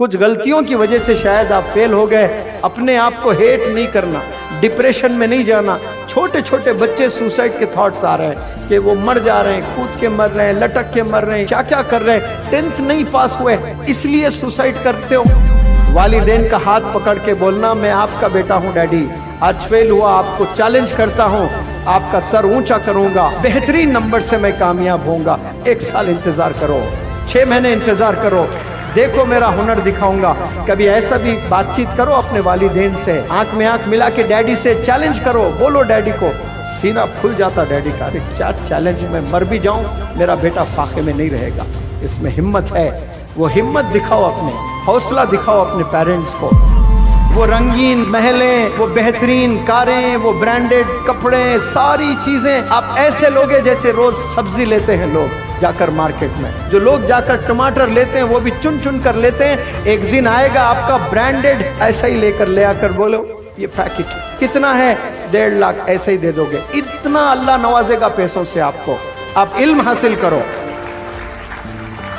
कुछ गलतियों की वजह से शायद आप फेल हो गए। अपने आप को हेट नहीं करना, डिप्रेशन में नहीं जाना। छोटे छोटे बच्चे सुसाइड के थॉट्स आ रहे हैं कि वो मर जा रहे हैं, कूद के मर रहे हैं, लटक के मर रहे हैं, क्या क्या कर रहे हैं। 10th नहीं पास हुए इसलिए सुसाइड करते हो। वालिदैन का हाथ पकड़ के बोलना, मैं आपका बेटा हूँ डैडी, आज फेल हुआ, आपको चैलेंज करता हूँ, आपका सर ऊंचा करूंगा, बेहतरीन नंबर से मैं कामयाब होऊंगा। 1 साल इंतजार करो, 6 महीने इंतजार करो, देखो मेरा हुनर दिखाऊंगा। कभी ऐसा भी बातचीत करो अपने वालिदैन से, आंख में आंख मिला के डैडी से चैलेंज करो, बोलो डैडी को। सीना फूल जाता डैडी का, अरे क्या चैलेंज, मैं मर भी जाऊं मेरा बेटा फाके में नहीं रहेगा। इसमें हिम्मत है, वो हिम्मत दिखाओ, अपने हौसला दिखाओ अपने पेरेंट्स को। वो रंगीन महलें, वो बेहतरीन कारें, वो ब्रांडेड कपड़े, सारी चीजें आप ऐसे लोगे जैसे रोज सब्जी लेते हैं लोग जाकर मार्केट में। जो लोग जाकर टमाटर लेते हैं वो भी चुन चुन कर लेते हैं। एक दिन आएगा आपका ब्रांडेड ऐसा ही लेकर ले आकर बोलो ये पैकेट कितना है, 1.5 लाख, ऐसे ही दे दोगे। इतना अल्लाह नवाजेगा पैसों से आपको। आप इल्म हासिल करो,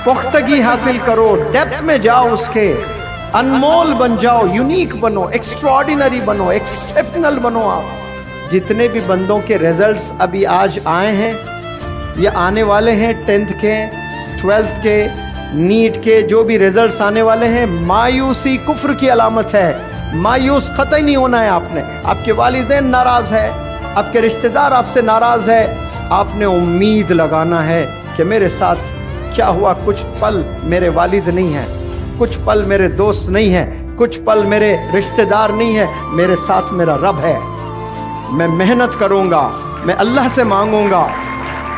पुख्तगी हासिल करो, डेप्थ में जाओ, उसके अनमोल बन जाओ, यूनिक बनो, एक्स्ट्राऑर्डिनरी बनो, एक्सेप्शनल बनो। आप जितने भी बंदों के रिजल्ट्स अभी आज आए हैं या आने वाले हैं, 10th के, 12th के, नीट के, जो भी रिजल्ट्स आने वाले हैं, मायूसी कुफ्र की अलामत है। मायूस कतई नहीं होना है आपने। आपके वालिदैन नाराज है, आपके रिश्तेदार आपसे नाराज है, आपने उम्मीद लगाना है कि मेरे साथ क्या हुआ, कुछ पल मेरे वालिद नहीं है, कुछ पल मेरे दोस्त नहीं है, कुछ पल मेरे रिश्तेदार नहीं है, मेरे साथ मेरा रब है। मैं मेहनत करूंगा, मैं अल्लाह से मांगूंगा,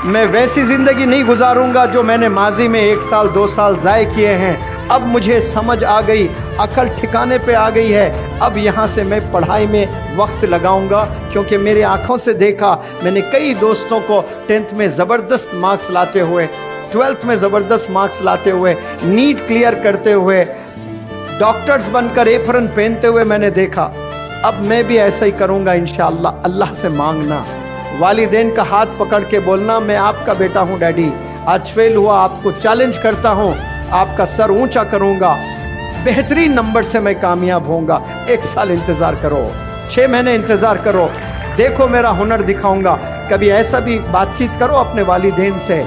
मैं वैसी जिंदगी नहीं गुजारूंगा जो मैंने माजी में 1 साल 2 साल ज़ाय किए हैं। अब मुझे समझ आ गई, अकल ठिकाने पे आ गई है। अब यहाँ से मैं पढ़ाई में वक्त लगाऊंगा, क्योंकि मेरी आंखों से देखा, मैंने कई दोस्तों को 10th में ज़बरदस्त मार्क्स लाते हुए, 12th में ज़बरदस्त मार्क्स लाते हुए, नीट क्लियर करते हुए, डॉक्टर्स बनकर एप्रन पहनते हुए मैंने देखा। अब मैं भी ऐसा ही करूंगा इंशाअल्लाह। अल्लाह से मांगना, वालिदैन का हाथ पकड़ के बोलना, मैं आपका बेटा हूँ डैडी, आज फेल हुआ, आपको चैलेंज करता हूँ, आपका सर ऊंचा करूंगा, बेहतरीन नंबर से मैं कामयाब होऊंगा। 1 साल इंतजार करो, 6 महीने इंतजार करो, देखो मेरा हुनर दिखाऊंगा। कभी ऐसा भी बातचीत करो अपने वालिदैन से,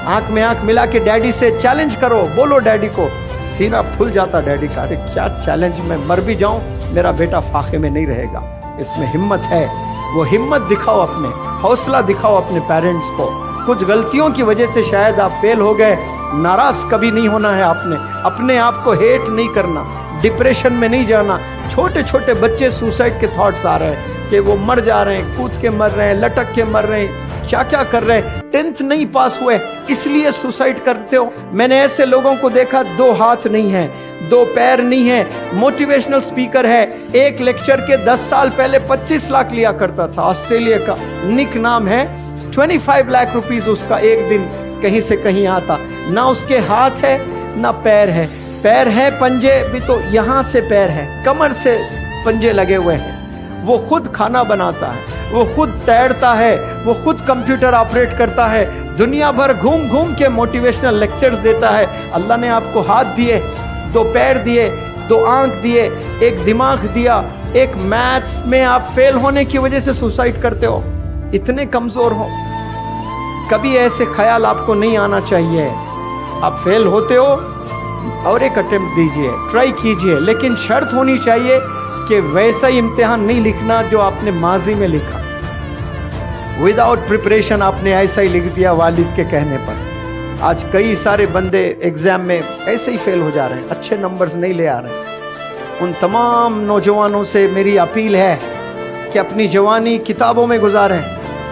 आंख में आंख मिला के डैडी से चैलेंज करो, बोलो डैडी को। सीना फूल जाता डैडी का, अरे क्या चैलेंज, मैं मर भी जाऊं मेरा बेटा फाके में नहीं रहेगा। इसमें हिम्मत है, वो हिम्मत दिखाओ, अपने हौसला दिखाओ अपने पेरेंट्स को। कुछ गलतियों की वजह से शायद आप फेल हो गए, नाराज कभी नहीं होना है आपने। अपने आप को हेट नहीं करना, डिप्रेशन में नहीं जाना। छोटे छोटे बच्चे सुसाइड के थॉट्स आ रहे हैं कि वो मर जा रहे हैं, कूद के मर रहे हैं, लटक के मर रहे हैं, क्या क्या कर रहे हैं। 10th नहीं पास हुए इसलिए सुसाइड करते हो। मैंने ऐसे लोगों को देखा, 2 हाथ नहीं है, 2 पैर नहीं है, मोटिवेशनल स्पीकर है, एक लेक्चर के 10 साल पहले 25 लाख लिया करता था। ऑस्ट्रेलिया का निक नाम है, 25 लाख रुपीस उसका एक दिन कहीं से कहीं आता। ना उसके हाथ है ना पैर है, पैर है पंजे भी तो यहाँ से पैर है, कमर से पंजे लगे हुए हैं। वो खुद खाना बनाता है, वो खुद तैरता है, वो खुद कंप्यूटर ऑपरेट करता है, दुनिया भर घूम घूम के मोटिवेशनल लेक्चर्स देता है। अल्लाह ने आपको हाथ दिए, 2 पैर दिए, 2 आंख दिए, एक दिमाग दिया, एक मैथ्स में आप फेल होने की वजह से सुसाइड करते हो, इतने कमजोर हो। कभी ऐसे ख्याल आपको नहीं आना चाहिए। आप फेल होते हो और एक अटेम्प्ट दीजिए, ट्राई कीजिए, लेकिन शर्त होनी चाहिए कि वैसा ही इम्तिहान नहीं लिखना जो आपने माजी में लिखा। विदाउट प्रिपरेशन आपने ऐसा ही लिख दिया वालिद के कहने पर। आज कई सारे बंदे एग्जाम में ऐसे ही फेल हो जा रहे हैं, अच्छे नंबर्स नहीं ले आ रहे। उन तमाम नौजवानों से मेरी अपील है कि अपनी जवानी किताबों में गुजारें,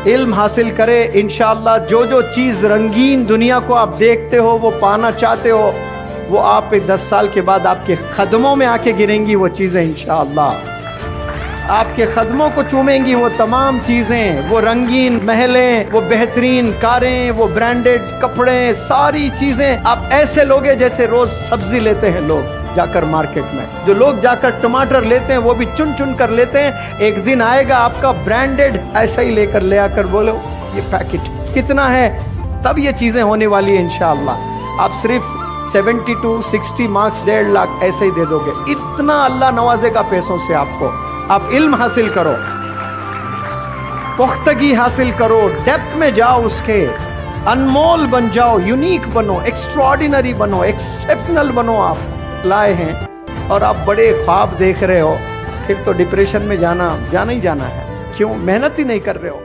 इल्म हासिल करें। इंशाअल्लाह जो चीज़ रंगीन दुनिया को आप देखते हो, वो पाना चाहते हो, वो आप 10 साल के बाद आपके कदमों में आके गिरेंगी। वो चीज़ें इंशाअल्लाह आपके कदमों को चूमेंगी। वो तमाम चीज़ें, वो रंगीन महलें, वो बेहतरीन कारें, वो ब्रांडेड कपड़े, सारी चीज़ें आप ऐसे लोगे जैसे रोज सब्जी लेते हैं लोग जाकर मार्केट में। जो लोग जाकर टमाटर लेते हैं वो भी चुन चुन कर लेते हैं। एक दिन आएगा आपका ब्रांडेड ऐसा ही लेकर ले आकर बोलो ये पैकेट कितना है, तब ये चीज़ें होने वाली है इंशाअल्लाह। आप सिर्फ 72 60 मार्क्स 1.5 लाख ऐसे ही दे दोगे। इतना अल्लाह नवाजेगा पैसों से आपको। आप इल्म हासिल करो, पुख्तगी हासिल करो, डेप्थ में जाओ उसके, अनमोल बन जाओ, यूनिक बनो, एक्स्ट्रॉर्डिनरी बनो, एक्सेप्शनल बनो। आप लाए हैं और आप बड़े ख्वाब देख रहे हो, फिर तो डिप्रेशन में जाना ही जाना है। क्यों? मेहनत ही नहीं कर रहे हो।